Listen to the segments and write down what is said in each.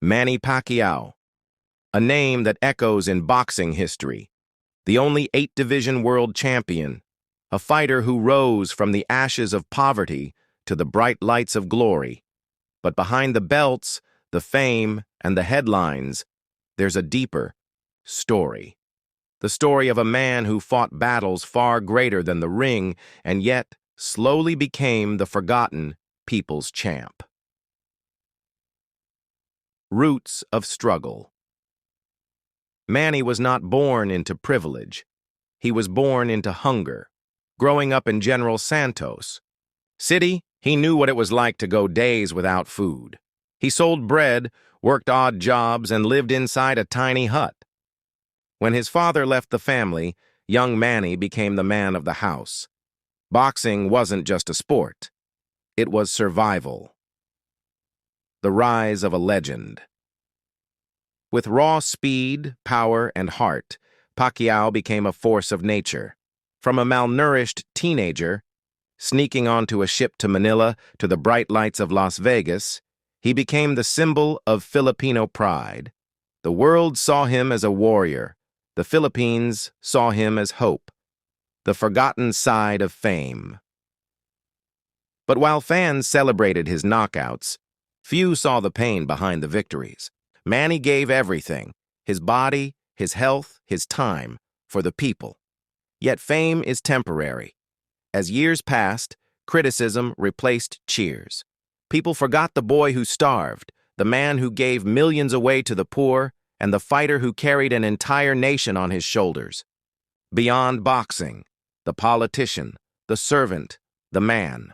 Manny Pacquiao, a name that echoes in boxing history, the only 8-division world champion, a fighter who rose from the ashes of poverty to the bright lights of glory. But behind the belts, the fame, and the headlines, there's a deeper story. The story of a man who fought battles far greater than the ring and yet slowly became the forgotten people's champ. Roots of struggle. Manny was not born into privilege. He was born into hunger. Growing up in General Santos City, he knew what it was like to go days without food. He sold bread, worked odd jobs, and lived inside a tiny hut. When his father left the family, young Manny became the man of the house. Boxing wasn't just a sport. It was survival. The rise of a legend. With raw speed, power, and heart, Pacquiao became a force of nature. From a malnourished teenager, sneaking onto a ship to Manila to the bright lights of Las Vegas, he became the symbol of Filipino pride. The world saw him as a warrior. The Philippines saw him as hope, the forgotten side of fame. But while fans celebrated his knockouts, few saw the pain behind the victories. Manny gave everything, his body, his health, his time, for the people. Yet fame is temporary. As years passed, criticism replaced cheers. People forgot the boy who starved, the man who gave millions away to the poor, and the fighter who carried an entire nation on his shoulders. Beyond boxing, the politician, the servant, the man.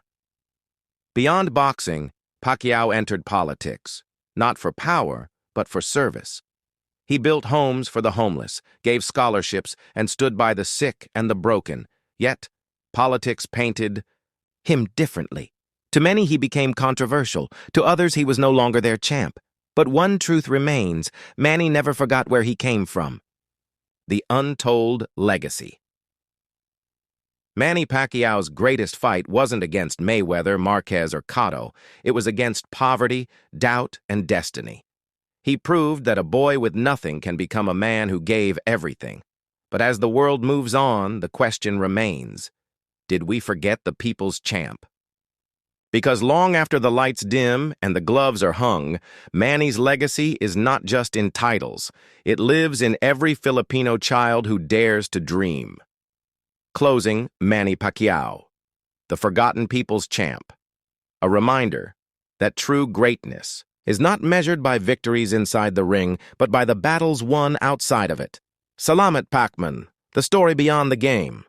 Beyond boxing, Pacquiao entered politics, not for power, but for service. He built homes for the homeless, gave scholarships, and stood by the sick and the broken. Yet, politics painted him differently. To many, he became controversial. To others, he was no longer their champ. But one truth remains: Manny never forgot where he came from. The untold legacy. Manny Pacquiao's greatest fight wasn't against Mayweather, Marquez, or Cotto. It was against poverty, doubt, and destiny. He proved that a boy with nothing can become a man who gave everything. But as the world moves on, the question remains: did we forget the people's champ? Because long after the lights dim and the gloves are hung, Manny's legacy is not just in titles. It lives in every Filipino child who dares to dream. Closing, Manny Pacquiao, the forgotten people's champ. A reminder that true greatness is not measured by victories inside the ring, but by the battles won outside of it. Salamat, Pacman, the story beyond the game.